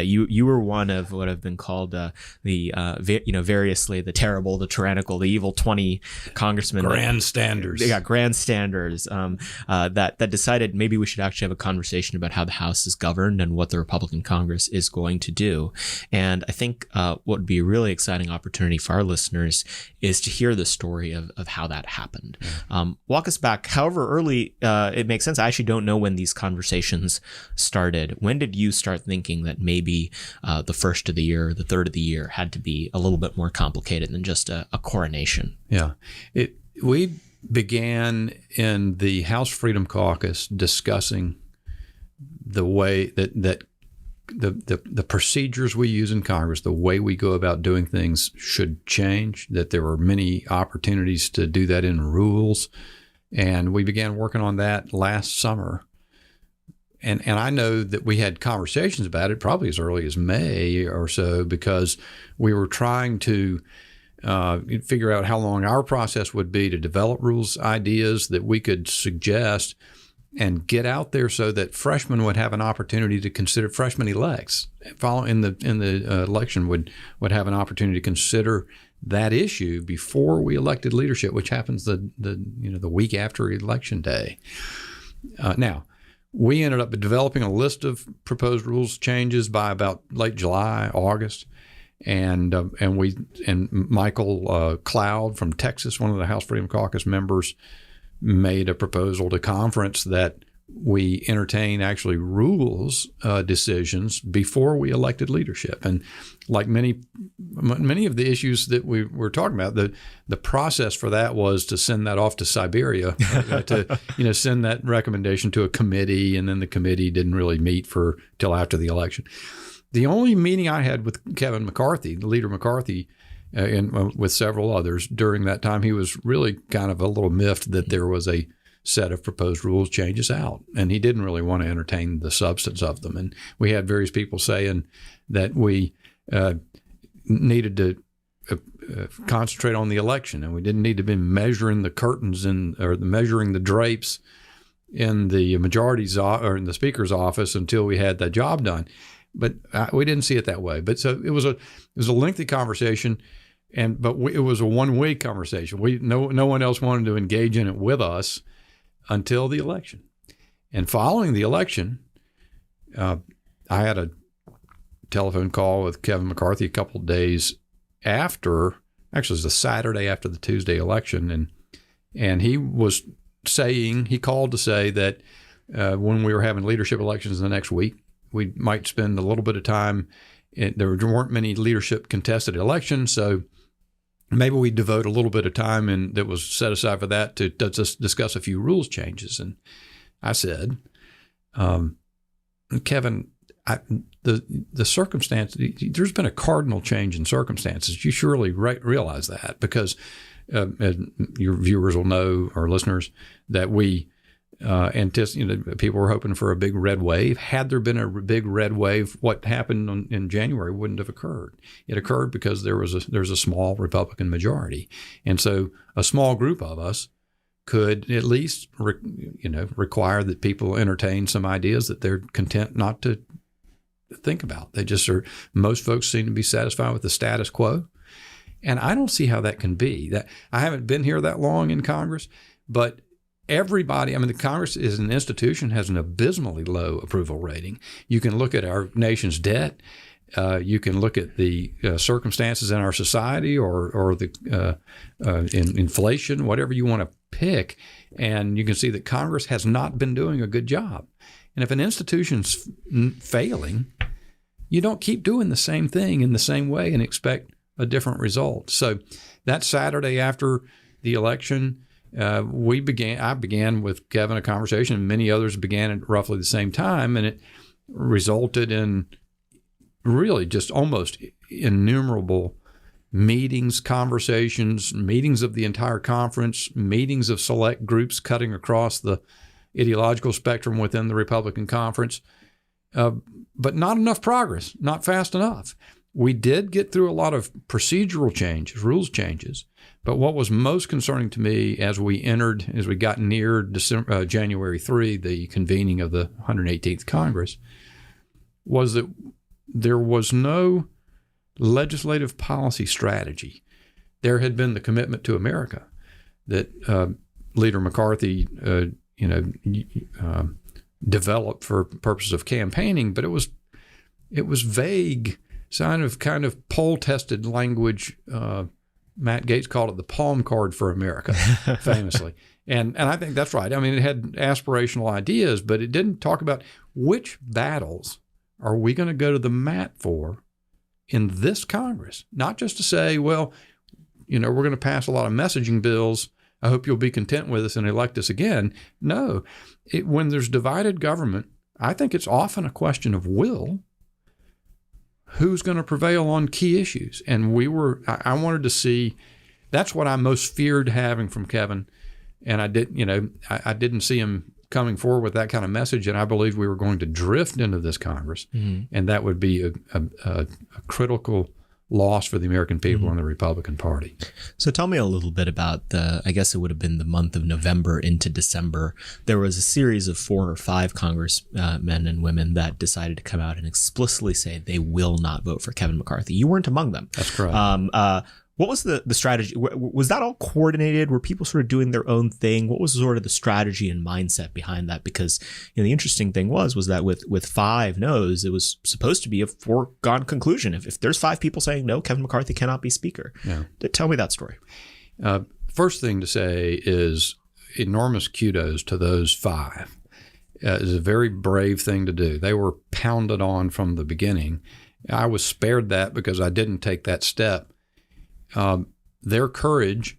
You were one of what have been called variously the terrible, the tyrannical, the evil 20 congressmen. Grandstanders. Grandstanders that decided maybe we should actually have a conversation about how the House is governed and what the Republican Congress is going to do. And I think what would be a really exciting opportunity for our listeners is to hear the story of how that happened. Walk us back, however early it makes sense. I actually don't know when these conversations started. When did you start thinking that maybe the first of the year, the third of the year had to be a little bit more complicated than just a coronation? Yeah. We began in the House Freedom Caucus discussing the way that the procedures we use in Congress, the way we go about doing things should change, that there were many opportunities to do that in rules. And we began working on that last summer. And I know that we had conversations about it probably as early as May or so, because we were trying to figure out how long our process would be to develop rules, ideas that we could suggest and get out there so that freshmen would have an opportunity to consider, freshmen elects in the election would have an opportunity to consider that issue before we elected leadership, which happens the week after Election Day. Now, we ended up developing a list of proposed rules changes by about late July, August, and Michael Cloud from Texas, one of the House Freedom Caucus members, made a proposal to conference that we entertain actually rules decisions before we elected leadership. And like many of the issues that we were talking about, the process for that was to send that off to Siberia, to send that recommendation to a committee, and then the committee didn't really meet till after the election. The only meeting I had with Kevin McCarthy, the leader McCarthy, and with several others during that time, he was really kind of a little miffed that there was a set of proposed rules changes out, and he didn't really want to entertain the substance of them. And we had various people saying that we needed to concentrate on the election, and we didn't need to be measuring the curtains or measuring the drapes in the majority's or in the speaker's office until we had that job done. But we didn't see it that way. But so it was a lengthy conversation, but it was a 1 week conversation. No one else wanted to engage in it with us until the election. And following the election, I had a telephone call with Kevin McCarthy a couple of days after. Actually, it was the Saturday after the Tuesday election, and he called to say that when we were having leadership elections the next week, we might spend a little bit of time. There weren't many leadership contested elections, so maybe we devote a little bit of time that was set aside for that to just discuss a few rules changes. And I said, Kevin, the circumstance, there's been a cardinal change in circumstances. You surely realize that, because your viewers will know, or listeners, that we people were hoping for a big red wave. Had there been a big red wave, what happened in January wouldn't have occurred. It occurred because there's a small Republican majority, and so a small group of us could at least require that people entertain some ideas that they're content not to think about. They just are. Most folks seem to be satisfied with the status quo, and I don't see how that can be. That I haven't been here that long in Congress, but everybody, the Congress is an institution, has an abysmally low approval rating. You can look at our nation's debt. You can look at the circumstances in our society, or the in inflation, whatever you want to pick, and you can see that Congress has not been doing a good job. And if an institution's failing, you don't keep doing the same thing in the same way and expect a different result. So that Saturday after the election, I began with Kevin a conversation, and many others began at roughly the same time, and it resulted in really just almost innumerable meetings, conversations, meetings of the entire conference, meetings of select groups cutting across the ideological spectrum within the Republican conference, but not enough progress, not fast enough. We did get through a lot of procedural changes, rules changes, but what was most concerning to me as we got near January 3, the convening of the 118th Congress, was that there was no legislative policy strategy. There had been the commitment to America that Leader McCarthy, developed for purposes of campaigning, but it was vague, kind of poll-tested language. Matt Gaetz called it the palm card for America, famously. And I think that's right. I mean, it had aspirational ideas, but it didn't talk about which battles are we going to go to the mat for in this Congress. Not just to say, well, we're going to pass a lot of messaging bills. I hope you'll be content with us and elect us again. No, when there's divided government, I think it's often a question of will. Who's going to prevail on key issues? And I wanted to see, that's what I most feared having from Kevin. And I didn't see him coming forward with that kind of message. And I believed we were going to drift into this Congress. Mm-hmm. And that would be a critical loss for the American people and the Republican Party. So tell me a little bit about I guess it would have been the month of November into December. There was a series of 4 or 5 congressmen and women that decided to come out and explicitly say they will not vote for Kevin McCarthy. You weren't among them. That's correct. What was the strategy? Was that all coordinated? Were people sort of doing their own thing? What was sort of the strategy and mindset behind that? Because the interesting thing was that with 5 no's, it was supposed to be a foregone conclusion. If there's 5 people saying no, Kevin McCarthy cannot be Speaker. Yeah. Tell me that story. First thing to say is enormous kudos to those 5. It's a very brave thing to do. They were pounded on from the beginning. I was spared that because I didn't take that step. Their courage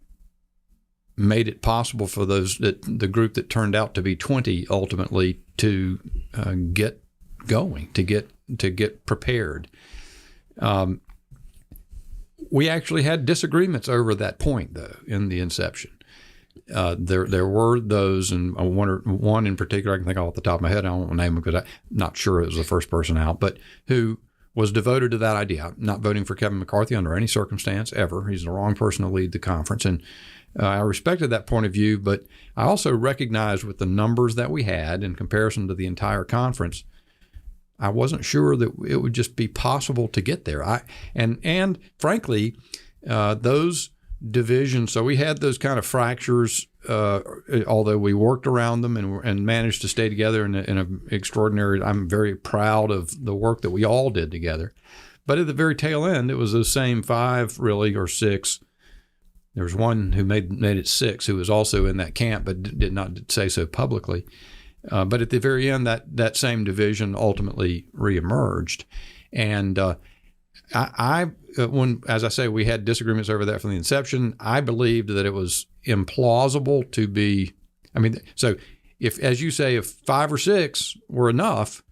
made it possible for the group that turned out to be 20 ultimately to get going, to get prepared. We actually had disagreements over that point, though, in the inception. There were those, and one in particular I can think of off the top of my head. I won't name him because I'm not sure it was the first person out, but who was devoted to that idea. I'm not voting for Kevin McCarthy under any circumstance ever. He's the wrong person to lead the conference. And I respected that point of view, but I also recognized with the numbers that we had in comparison to the entire conference, I wasn't sure that it would just be possible to get there. And frankly, those divisions, so we had those kind of fractures, although we worked around them and managed to stay together in an extraordinary, I'm very proud of the work that we all did together. But at the very tail end, it was those same 5 really, or 6. There was one who made it 6 who was also in that camp but did not say so publicly. But at the very end, that same division ultimately reemerged. And when, as I say, we had disagreements over that from the inception, I believed that it was implausible to be, so if, as you say, if 5 or 6 were enough,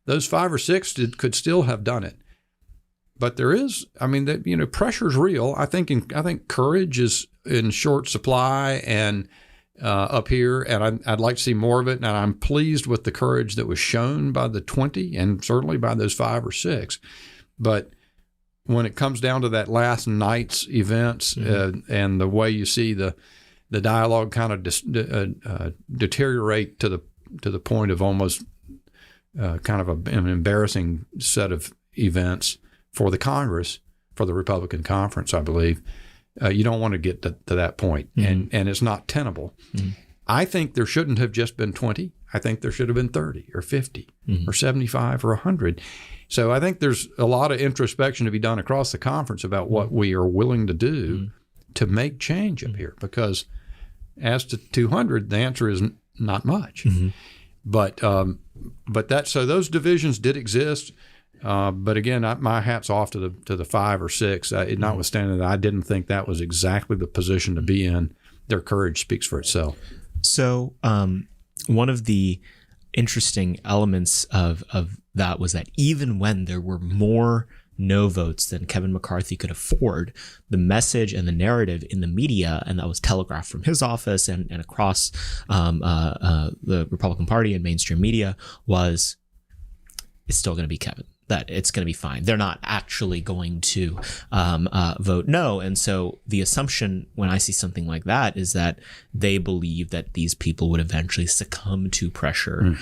those 5 or 6 could still have done it. But there is, pressure's real. I think courage is in short supply and up here, and I'd like to see more of it. And I'm pleased with the courage that was shown by the 20 and certainly by those 5 or 6. But when it comes down to that last night's events and the way you see the dialogue kind of deteriorate to the point of almost kind of an embarrassing set of events for the Congress, for the Republican conference, I believe, you don't want to get to that point, and it's not tenable. Mm-hmm. I think there shouldn't have just been 20. I think there should have been 30 or 50 or 75 or 100. So I think there's a lot of introspection to be done across the conference about what we are willing to do to make change up here. Because as to 200, the answer is not much. Mm-hmm. But so those divisions did exist. But again, my hat's off to the 5 or 6. Notwithstanding that, I didn't think that was exactly the position to be in. Their courage speaks for itself. So one of the interesting elements of that was that even when there were more no votes than Kevin McCarthy could afford, the message and the narrative in the media, and that was telegraphed from his office and across the Republican Party and mainstream media, was it's still going to be Kevin. That it's going to be fine. They're not actually going to vote no. And so the assumption when I see something like that is that they believe that these people would eventually succumb to pressure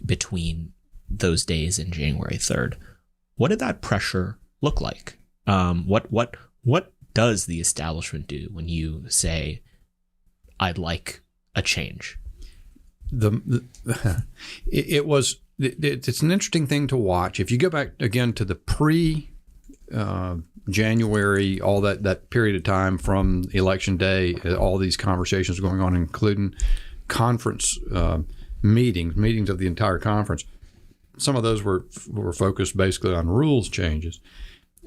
between those days and January 3rd. what did that pressure look like? What does the establishment do when you say, I'd like a change? It's an interesting thing to watch. If you go back again to the January, all that period of time from Election Day, all these conversations going on, including conference meetings of the entire conference. Some of those were focused basically on rules changes.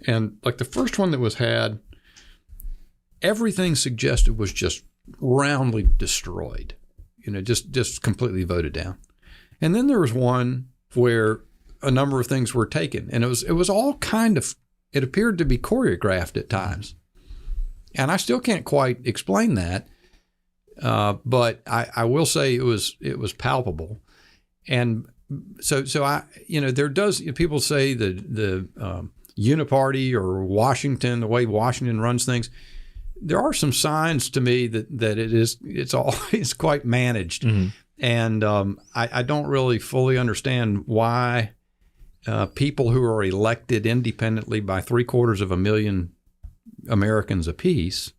And like the first one that was had, everything suggested was just roundly destroyed, just completely voted down. And then there was one where a number of things were taken, and it was all kind of, it appeared to be choreographed at times. And I still can't quite explain that, but I will say it was palpable. And so there does, people say the uniparty or Washington, the way Washington runs things, there are some signs to me that it's always quite managed. Mm-hmm. And I don't really fully understand why people who are elected independently by 750,000 Americans apiece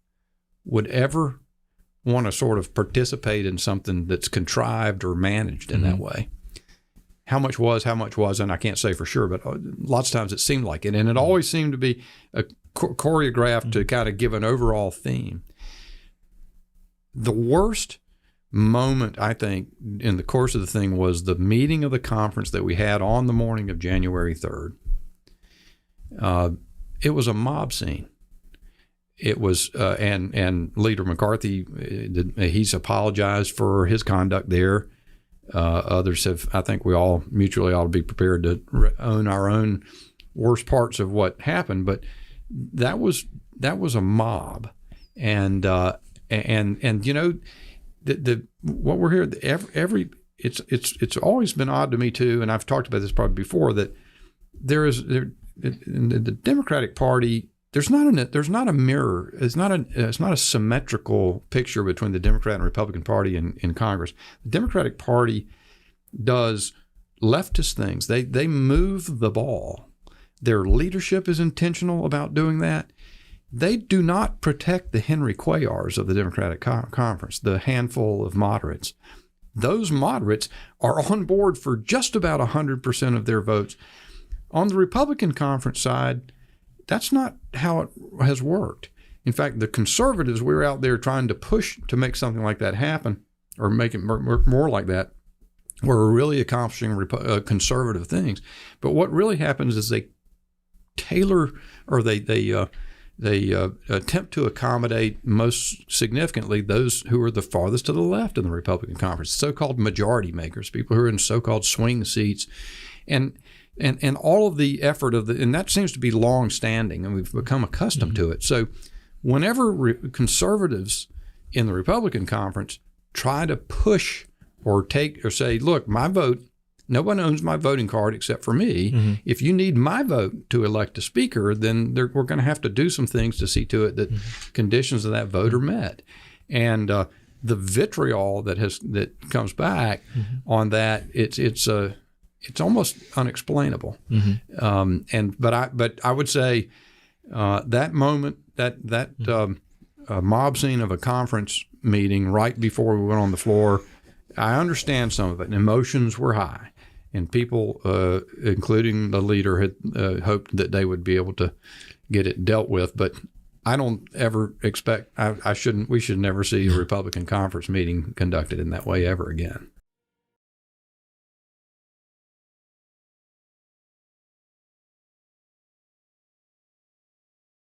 would ever want to sort of participate in something that's contrived or managed in that way. How much wasn't, I can't say for sure, but lots of times it seemed like it. And it always seemed to be choreographed to kind of give an overall theme. The worst moment, I think, in the course of the thing was the meeting of the conference that we had on the morning of January 3rd. It was a mob scene. It was, and Leader McCarthy, he's apologized for his conduct there. Others have, I think we all mutually ought to be prepared to own our own worst parts of what happened, but that was a mob. And what we're here, it's always been odd to me too, and I've talked about this probably before, that in the Democratic Party, there's not a mirror. It's not a symmetrical picture between the Democrat and Republican Party in Congress. The Democratic Party does leftist things. They move the ball. Their leadership is intentional about doing that. They do not protect the Henry Cuellars of the Democratic Conference, the handful of moderates. Those moderates are on board for just about 100% of their votes. On the Republican Conference side, that's not how it has worked. In fact, the conservatives, we were out there trying to push to make something like that happen, or make it work more like that, were really accomplishing conservative things. But what really happens is they tailor, or they attempt to accommodate, most significantly, those who are the farthest to the left in the Republican Conference, so-called majority makers, people who are in so-called swing seats. And all of the effort and that seems to be long-standing, and we've become accustomed to it. So whenever conservatives in the Republican Conference try to push or say, look, my vote, no one owns my voting card except for me. Mm-hmm. If you need my vote to elect a speaker, then we're going to have to do some things to see to it that conditions of that vote are met. And the vitriol that comes back on that, it's almost unexplainable. Mm-hmm. But I would say that moment, that mob scene of a conference meeting right before we went on the floor, I understand some of it, and emotions were high. And people, including the leader, had hoped that they would be able to get it dealt with. But I don't ever expect, we should never see a Republican conference meeting conducted in that way ever again.